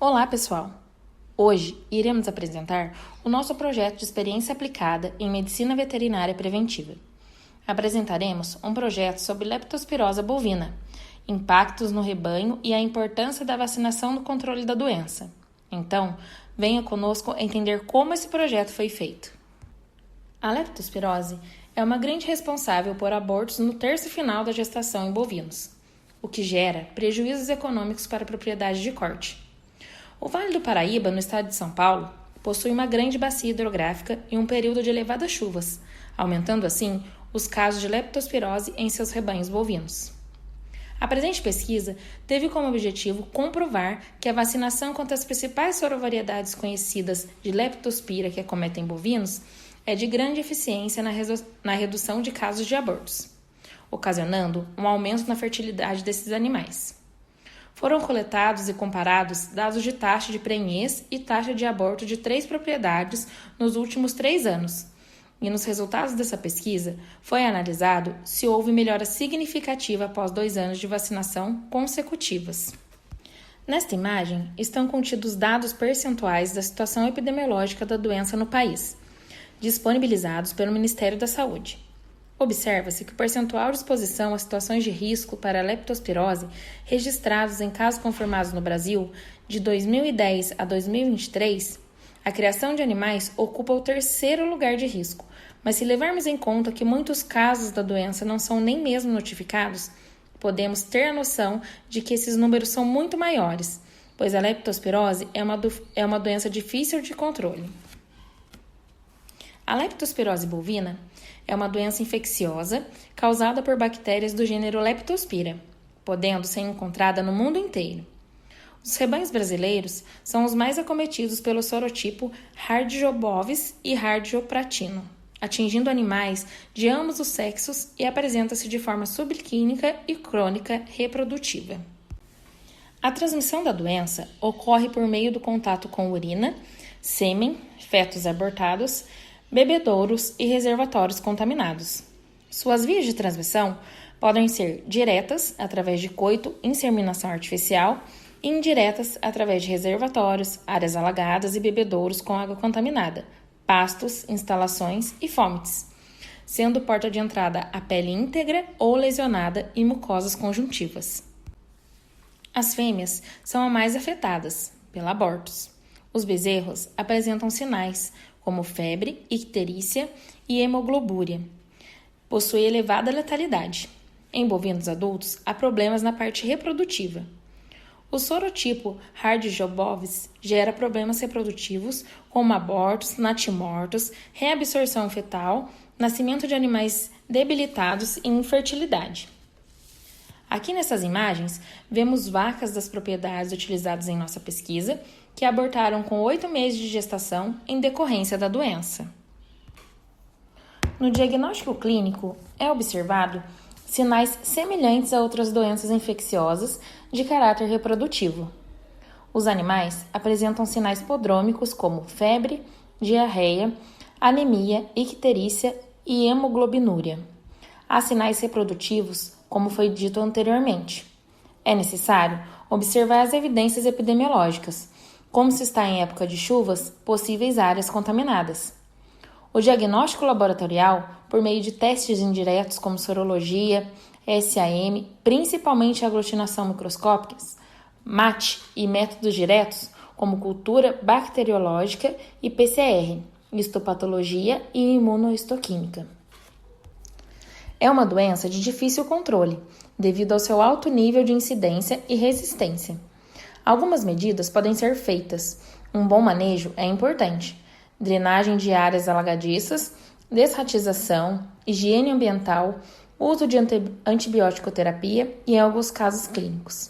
Olá, pessoal! Hoje iremos apresentar o nosso projeto de experiência aplicada em medicina veterinária preventiva. Apresentaremos um projeto sobre leptospirose bovina, impactos no rebanho e a importância da vacinação no controle da doença. Então, venha conosco entender como esse projeto foi feito. A leptospirose é uma grande responsável por abortos no terço final da gestação em bovinos, o que gera prejuízos econômicos para a propriedade de corte. O Vale do Paraíba, no estado de São Paulo, possui uma grande bacia hidrográfica e um período de elevadas chuvas, aumentando assim os casos de leptospirose em seus rebanhos bovinos. A presente pesquisa teve como objetivo comprovar que a vacinação contra as principais sorovariedades conhecidas de leptospira que acometem bovinos é de grande eficiência na redução de casos de abortos, ocasionando um aumento na fertilidade desses animais. Foram coletados e comparados dados de taxa de prenhez e taxa de aborto de 3 propriedades nos últimos 3 anos. E nos resultados dessa pesquisa, foi analisado se houve melhora significativa após 2 anos de vacinação consecutivas. Nesta imagem, estão contidos dados percentuais da situação epidemiológica da doença no país, disponibilizados pelo Ministério da Saúde. Observa-se que o percentual de exposição a situações de risco para a leptospirose registrados em casos confirmados no Brasil, de 2010 a 2023, a criação de animais ocupa o 3º lugar de risco, mas se levarmos em conta que muitos casos da doença não são nem mesmo notificados, podemos ter a noção de que esses números são muito maiores, pois a leptospirose é uma doença difícil de controle. A leptospirose bovina é uma doença infecciosa causada por bactérias do gênero Leptospira, podendo ser encontrada no mundo inteiro. Os rebanhos brasileiros são os mais acometidos pelo sorotipo Hardiobovis e Hardiopratino, atingindo animais de ambos os sexos e apresenta-se de forma subclínica e crônica reprodutiva. A transmissão da doença ocorre por meio do contato com urina, sêmen, fetos abortados, bebedouros e reservatórios contaminados. Suas vias de transmissão podem ser diretas, através de coito, inseminação artificial, e indiretas, através de reservatórios, áreas alagadas e bebedouros com água contaminada, pastos, instalações e fomites, sendo porta de entrada a pele íntegra ou lesionada e mucosas conjuntivas. As fêmeas são as mais afetadas pela abortos. Os bezerros apresentam sinais como febre, icterícia e hemoglobúria. Possui elevada letalidade. Em bovinos adultos, há problemas na parte reprodutiva. O sorotipo Hardiobovis gera problemas reprodutivos como abortos, natimortos, reabsorção fetal, nascimento de animais debilitados e infertilidade. Aqui nessas imagens, vemos vacas das propriedades utilizadas em nossa pesquisa que abortaram com 8 meses de gestação em decorrência da doença. No diagnóstico clínico, é observado sinais semelhantes a outras doenças infecciosas de caráter reprodutivo. Os animais apresentam sinais prodrômicos como febre, diarreia, anemia, icterícia e hemoglobinúria. Há sinais reprodutivos, como foi dito anteriormente. É necessário observar as evidências epidemiológicas, como se está em época de chuvas, possíveis áreas contaminadas. O diagnóstico laboratorial, por meio de testes indiretos como sorologia, SAM, principalmente aglutinação microscópica, MAT e métodos diretos, como cultura bacteriológica e PCR, histopatologia e imunohistoquímica. É uma doença de difícil controle, devido ao seu alto nível de incidência e resistência. Algumas medidas podem ser feitas. Um bom manejo é importante. Drenagem de áreas alagadiças, desratização, higiene ambiental, uso de antibiótico-terapia e em alguns casos clínicos.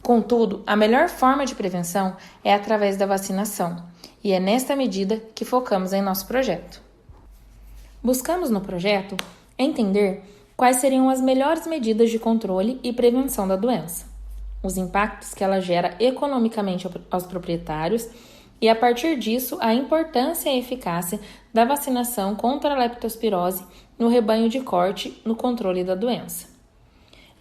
Contudo, a melhor forma de prevenção é através da vacinação, e é nesta medida que focamos em nosso projeto. Buscamos no projeto entender quais seriam as melhores medidas de controle e prevenção da doença, os impactos que ela gera economicamente aos proprietários e, a partir disso, a importância e a eficácia da vacinação contra a leptospirose no rebanho de corte no controle da doença.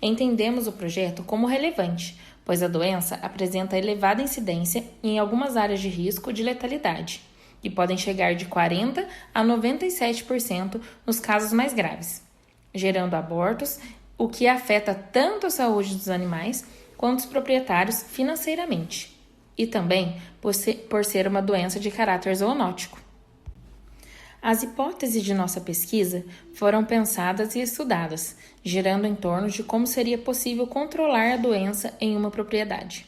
Entendemos o projeto como relevante, pois a doença apresenta elevada incidência em algumas áreas de risco de letalidade, que podem chegar de 40% a 97% nos casos mais graves, gerando abortos, o que afeta tanto a saúde dos animais quanto os proprietários financeiramente, e também por ser uma doença de caráter zoonótico. As hipóteses de nossa pesquisa foram pensadas e estudadas, girando em torno de como seria possível controlar a doença em uma propriedade,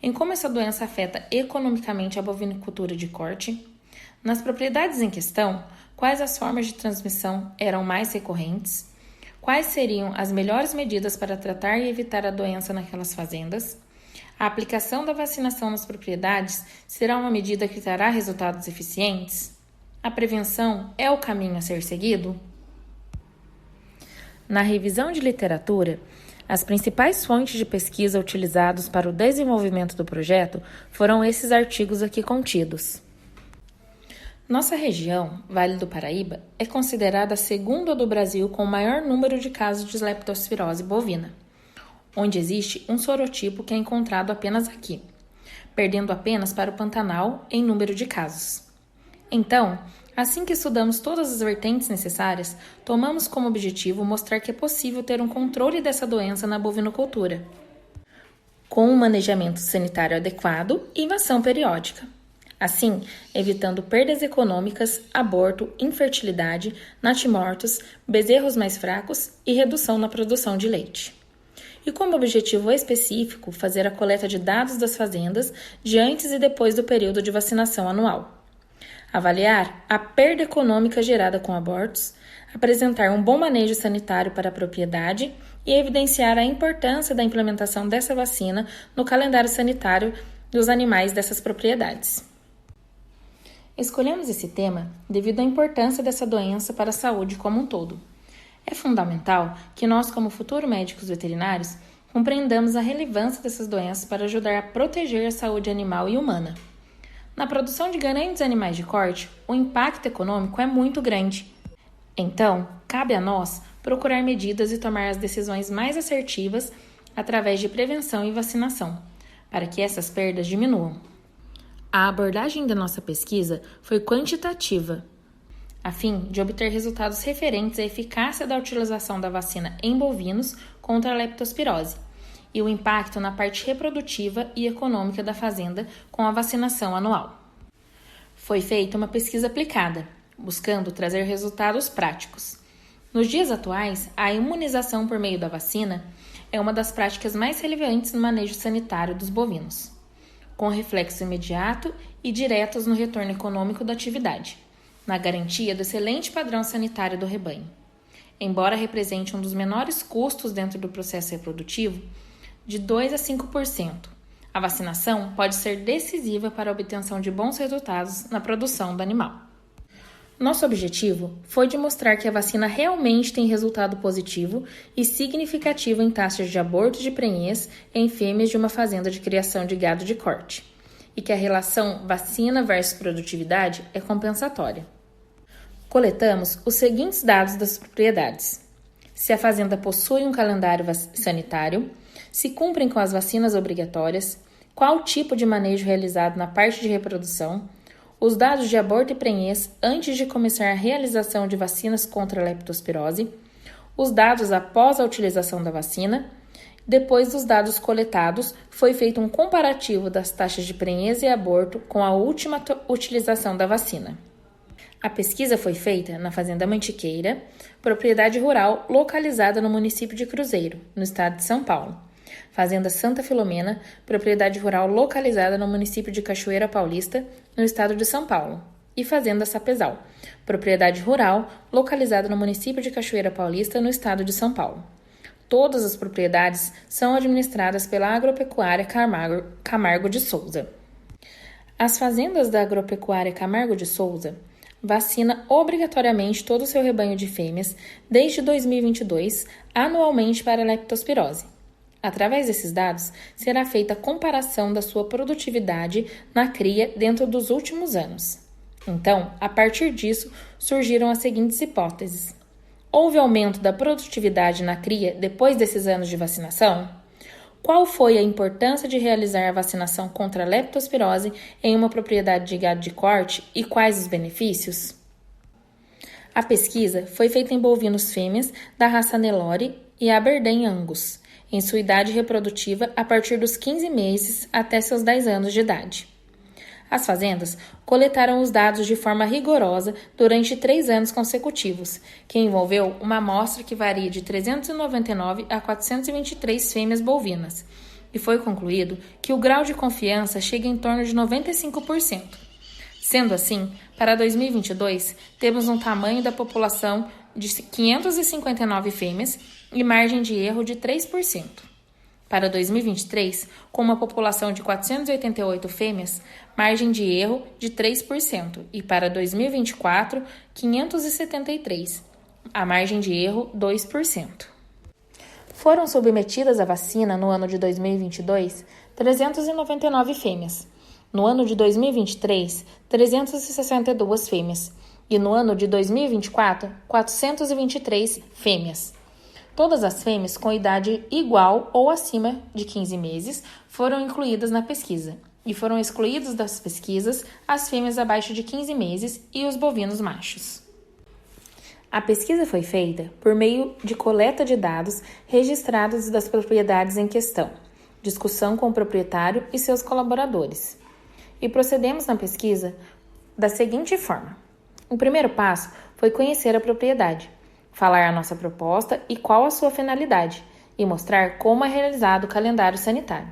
em como essa doença afeta economicamente a bovinocultura de corte, nas propriedades em questão, quais as formas de transmissão eram mais recorrentes, quais seriam as melhores medidas para tratar e evitar a doença naquelas fazendas, a aplicação da vacinação nas propriedades será uma medida que trará resultados eficientes? A prevenção é o caminho a ser seguido? Na revisão de literatura, as principais fontes de pesquisa utilizadas para o desenvolvimento do projeto foram esses artigos aqui contidos. Nossa região, Vale do Paraíba, é considerada a segunda do Brasil com o maior número de casos de leptospirose bovina, onde existe um sorotipo que é encontrado apenas aqui, perdendo apenas para o Pantanal em número de casos. Então, assim que estudamos todas as vertentes necessárias, tomamos como objetivo mostrar que é possível ter um controle dessa doença na bovinocultura, com um manejamento sanitário adequado e vacinação periódica. Assim, evitando perdas econômicas, aborto, infertilidade, natimortos, bezerros mais fracos e redução na produção de leite. E como objetivo específico, fazer a coleta de dados das fazendas de antes e depois do período de vacinação anual. Avaliar a perda econômica gerada com abortos, apresentar um bom manejo sanitário para a propriedade e evidenciar a importância da implementação dessa vacina no calendário sanitário dos animais dessas propriedades. Escolhemos esse tema devido à importância dessa doença para a saúde como um todo. É fundamental que nós, como futuros médicos veterinários, compreendamos a relevância dessas doenças para ajudar a proteger a saúde animal e humana. Na produção de grandes animais de corte, o impacto econômico é muito grande. Então, cabe a nós procurar medidas e tomar as decisões mais assertivas através de prevenção e vacinação, para que essas perdas diminuam. A abordagem da nossa pesquisa foi quantitativa, a fim de obter resultados referentes à eficácia da utilização da vacina em bovinos contra a leptospirose e o impacto na parte reprodutiva e econômica da fazenda com a vacinação anual. Foi feita uma pesquisa aplicada, buscando trazer resultados práticos. Nos dias atuais, a imunização por meio da vacina é uma das práticas mais relevantes no manejo sanitário dos bovinos, com reflexo imediato e diretos no retorno econômico da atividade, na garantia do excelente padrão sanitário do rebanho. Embora represente um dos menores custos dentro do processo reprodutivo, de 2% a 5%, a vacinação pode ser decisiva para a obtenção de bons resultados na produção do animal. Nosso objetivo foi de mostrar que a vacina realmente tem resultado positivo e significativo em taxas de aborto de prenhez em fêmeas de uma fazenda de criação de gado de corte, e que a relação vacina versus produtividade é compensatória. Coletamos os seguintes dados das propriedades: se a fazenda possui um calendário sanitário, se cumprem com as vacinas obrigatórias, qual tipo de manejo realizado na parte de reprodução, os dados de aborto e prenhez antes de começar a realização de vacinas contra a leptospirose, os dados após a utilização da vacina. Depois dos dados coletados, foi feito um comparativo das taxas de prenhez e aborto com a última utilização da vacina. A pesquisa foi feita na Fazenda Mantiqueira, propriedade rural localizada no município de Cruzeiro, no estado de São Paulo. Fazenda Santa Filomena, propriedade rural localizada no município de Cachoeira Paulista, no estado de São Paulo. E Fazenda Sapezal, propriedade rural localizada no município de Cachoeira Paulista, no estado de São Paulo. Todas as propriedades são administradas pela Agropecuária Camargo de Souza. As fazendas da Agropecuária Camargo de Souza vacina obrigatoriamente todo o seu rebanho de fêmeas desde 2022 anualmente para a leptospirose. Através desses dados, será feita a comparação da sua produtividade na cria dentro dos últimos anos. Então, a partir disso, surgiram as seguintes hipóteses. Houve aumento da produtividade na cria depois desses anos de vacinação? Qual foi a importância de realizar a vacinação contra a leptospirose em uma propriedade de gado de corte e quais os benefícios? A pesquisa foi feita em bovinos fêmeas da raça Nelore e Aberdeen Angus, em sua idade reprodutiva a partir dos 15 meses até seus 10 anos de idade. As fazendas coletaram os dados de forma rigorosa durante 3 anos consecutivos, que envolveu uma amostra que varia de 399 a 423 fêmeas bovinas, e foi concluído que o grau de confiança chega em torno de 95%. Sendo assim, para 2022, temos um tamanho da população de 559 fêmeas e margem de erro de 3%. Para 2023, com uma população de 488 fêmeas, margem de erro de 3%, e para 2024, 573, a margem de erro 2%. Foram submetidas à vacina no ano de 2022 399 fêmeas, no ano de 2023, 362 fêmeas e no ano de 2024, 423 fêmeas. Todas as fêmeas com idade igual ou acima de 15 meses foram incluídas na pesquisa e foram excluídos das pesquisas as fêmeas abaixo de 15 meses e os bovinos machos. A pesquisa foi feita por meio de coleta de dados registrados das propriedades em questão, discussão com o proprietário e seus colaboradores. E procedemos na pesquisa da seguinte forma. O primeiro passo foi conhecer a propriedade, falar a nossa proposta e qual a sua finalidade, e mostrar como é realizado o calendário sanitário.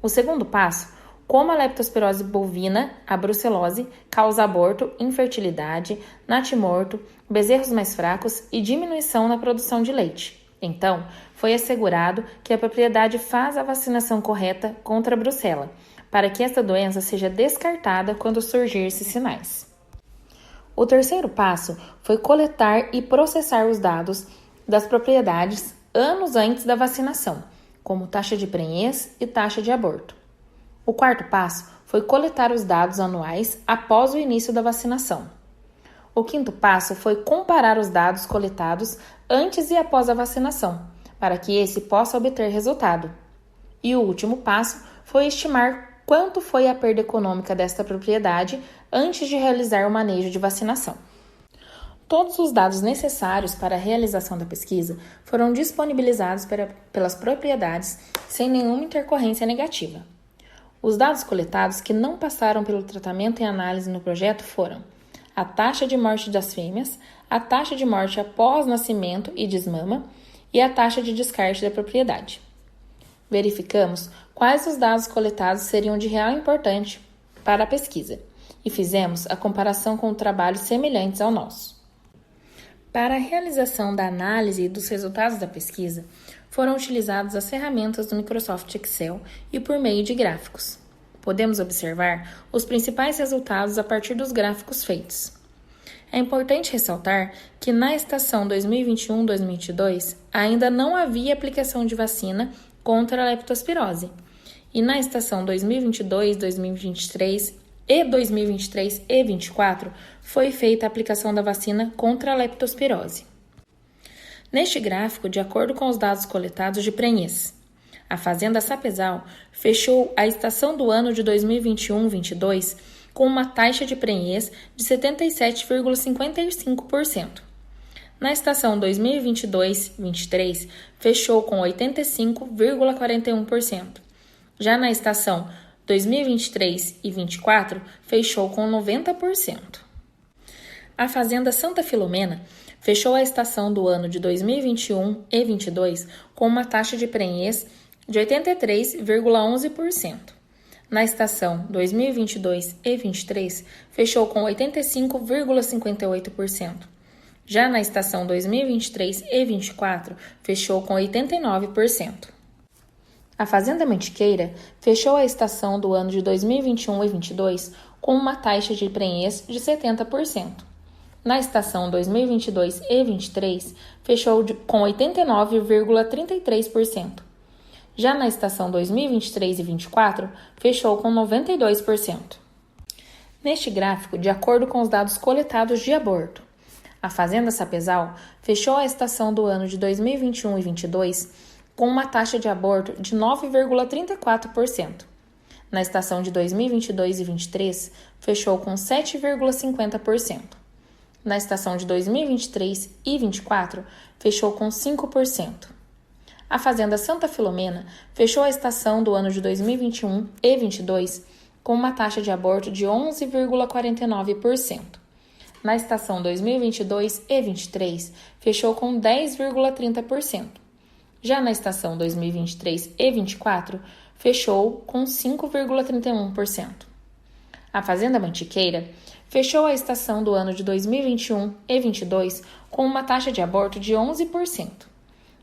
O segundo passo, como a leptospirose bovina, a brucelose, causa aborto, infertilidade, natimorto, bezerros mais fracos e diminuição na produção de leite. Então, foi assegurado que a propriedade faz a vacinação correta contra a brucela, para que esta doença seja descartada quando surgir esses sinais. O terceiro passo foi coletar e processar os dados das propriedades anos antes da vacinação, como taxa de prenhez e taxa de aborto. O quarto passo foi coletar os dados anuais após o início da vacinação. O quinto passo foi comparar os dados coletados antes e após a vacinação, para que esse possa obter resultado. E o último passo foi estimar quanto foi a perda econômica desta propriedade antes de realizar o manejo de vacinação. Todos os dados necessários para a realização da pesquisa foram disponibilizados pelas propriedades sem nenhuma intercorrência negativa. Os dados coletados que não passaram pelo tratamento e análise no projeto foram a taxa de morte das fêmeas, a taxa de morte após nascimento e desmama e a taxa de descarte da propriedade. Verificamos quais os dados coletados seriam de real importância para a pesquisa e fizemos a comparação com trabalhos semelhantes ao nosso. Para a realização da análise dos resultados da pesquisa, foram utilizadas as ferramentas do Microsoft Excel e por meio de gráficos. Podemos observar os principais resultados a partir dos gráficos feitos. É importante ressaltar que na estação 2021-2022 ainda não havia aplicação de vacina contra a leptospirose, e na estação 2022-2023 e 2023 e 2024 foi feita a aplicação da vacina contra a leptospirose. Neste gráfico, de acordo com os dados coletados de prenhez, a Fazenda Sapezal fechou a estação do ano de 2021-22 com uma taxa de prenhez de 77,55%. Na estação 2022-23, fechou com 85,41%. Já na estação 2023 e 24, fechou com 90%. A Fazenda Santa Filomena fechou a estação do ano de 2021 e 22 com uma taxa de prenhez de 83,11%. Na estação 2022 e 23, fechou com 85,58%. Já na estação 2023 e 24, fechou com 89%. A Fazenda Mantiqueira fechou a estação do ano de 2021 e 22 com uma taxa de prenhez de 70%. Na estação 2022 e 23, fechou com 89,33%. Já na estação 2023 e 24, fechou com 92%. Neste gráfico, de acordo com os dados coletados de aborto, a Fazenda Sapezal fechou a estação do ano de 2021 e 22 com uma taxa de aborto de 9,34%. Na estação de 2022 e 2023, fechou com 7,50%. Na estação de 2023 e 2024, fechou com 5%. A Fazenda Santa Filomena fechou a estação do ano de 2021 e 2022 com uma taxa de aborto de 11,49%. Na estação 2022 e 2023, fechou com 10,30%. Já na estação 2023 e 2024, fechou com 5,31%. A Fazenda Mantiqueira fechou a estação do ano de 2021 e 2022 com uma taxa de aborto de 11%.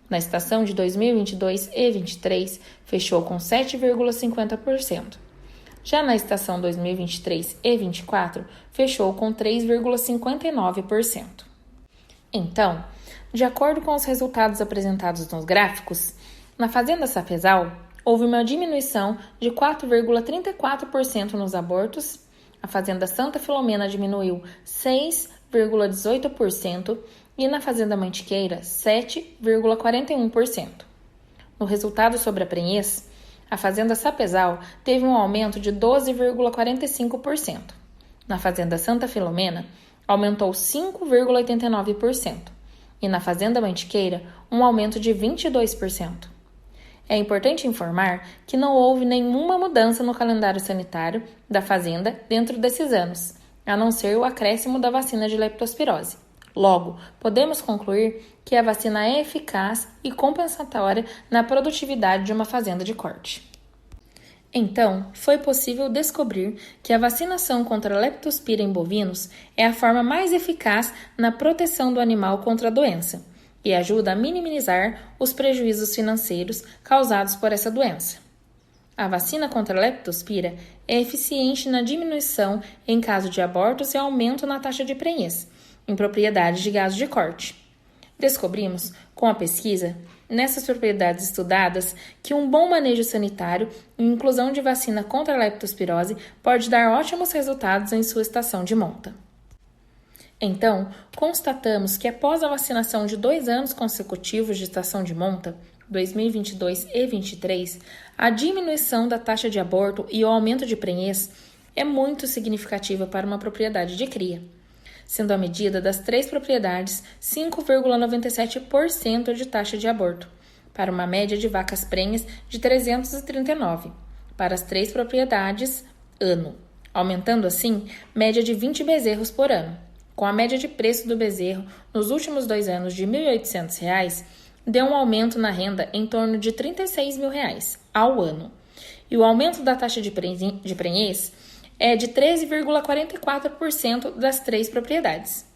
Na estação de 2022 e 2023, fechou com 7,50%. Já na estação 2023 e 2024, fechou com 3,59%. Então, de acordo com os resultados apresentados nos gráficos, na Fazenda Safezal, houve uma diminuição de 4,34% nos abortos, a Fazenda Santa Filomena diminuiu 6,18% e na Fazenda Mantiqueira 7,41%. No resultado sobre a prenhez, a Fazenda Sapezal teve um aumento de 12,45%. Na Fazenda Santa Filomena, aumentou 5,89%. E na Fazenda Mantiqueira, um aumento de 22%. É importante informar que não houve nenhuma mudança no calendário sanitário da Fazenda dentro desses anos, a não ser o acréscimo da vacina de leptospirose. Logo, podemos concluir que a vacina é eficaz e compensatória na produtividade de uma fazenda de corte. Então, foi possível descobrir que a vacinação contra a leptospira em bovinos é a forma mais eficaz na proteção do animal contra a doença e ajuda a minimizar os prejuízos financeiros causados por essa doença. A vacina contra a leptospira é eficiente na diminuição em caso de abortos e aumento na taxa de prenhez em propriedades de gado de corte. Descobrimos, com a pesquisa, nessas propriedades estudadas, que um bom manejo sanitário e inclusão de vacina contra a leptospirose pode dar ótimos resultados em sua estação de monta. Então, constatamos que após a vacinação de 2 anos consecutivos de estação de monta, 2022 e 2023, a diminuição da taxa de aborto e o aumento de prenhez é muito significativa para uma propriedade de cria, sendo a medida das 3 propriedades 5,97% de taxa de aborto, para uma média de vacas prenhes de 339, para as 3 propriedades ano, aumentando assim média de 20 bezerros por ano. Com a média de preço do bezerro nos últimos 2 anos de R$ 1.800, deu um aumento na renda em torno de R$ 36 mil ao ano. E o aumento da taxa de prenhez é de 13,44% das 3 propriedades.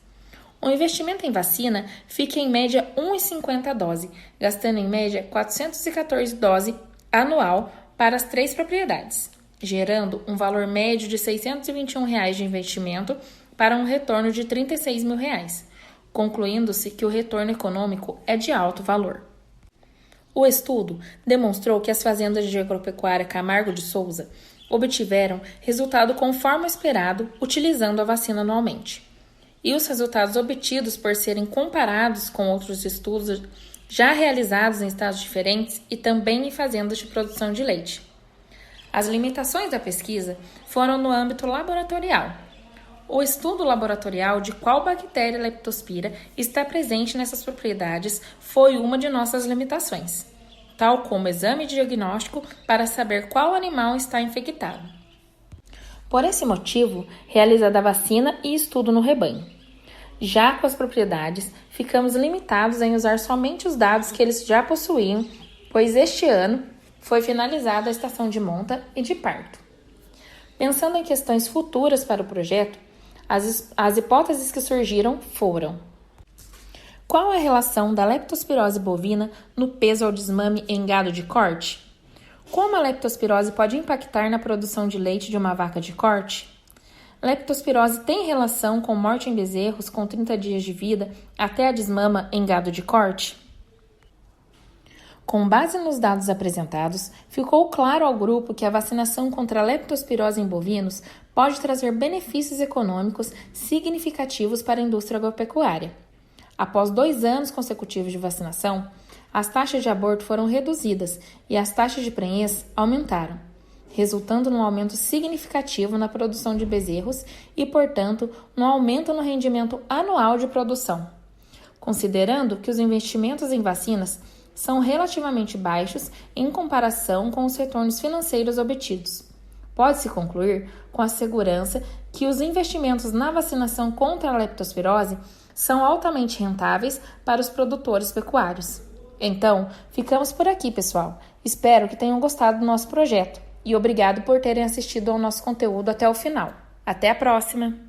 O investimento em vacina fica em média R$ 1,50 a dose, gastando em média 414 doses anual para as 3 propriedades, gerando um valor médio de R$ 621 de investimento para um retorno de R$ 36 mil, concluindo-se que o retorno econômico é de alto valor. O estudo demonstrou que as fazendas de agropecuária Camargo de Souza obtiveram resultado conforme o esperado utilizando a vacina anualmente. E os resultados obtidos por serem comparados com outros estudos já realizados em estados diferentes e também em fazendas de produção de leite. As limitações da pesquisa foram no âmbito laboratorial. O estudo laboratorial de qual bactéria leptospira está presente nessas propriedades foi uma de nossas limitações, tal como exame diagnóstico para saber qual animal está infectado. Por esse motivo, realizada a vacina e estudo no rebanho. Já com as propriedades, ficamos limitados em usar somente os dados que eles já possuíam, pois este ano foi finalizada a estação de monta e de parto. Pensando em questões futuras para o projeto, as hipóteses que surgiram foram: qual a relação da leptospirose bovina no peso ao desmame em gado de corte? Como a leptospirose pode impactar na produção de leite de uma vaca de corte? Leptospirose tem relação com morte em bezerros com 30 dias de vida até a desmama em gado de corte? Com base nos dados apresentados, ficou claro ao grupo que a vacinação contra a leptospirose em bovinos pode trazer benefícios econômicos significativos para a indústria agropecuária. Após 2 anos consecutivos de vacinação, as taxas de aborto foram reduzidas e as taxas de prenhez aumentaram, resultando num aumento significativo na produção de bezerros e, portanto, num aumento no rendimento anual de produção. Considerando que os investimentos em vacinas são relativamente baixos em comparação com os retornos financeiros obtidos, pode-se concluir com a segurança que os investimentos na vacinação contra a leptospirose são altamente rentáveis para os produtores pecuários. Então, ficamos por aqui, pessoal. Espero que tenham gostado do nosso projeto e obrigado por terem assistido ao nosso conteúdo até o final. Até a próxima!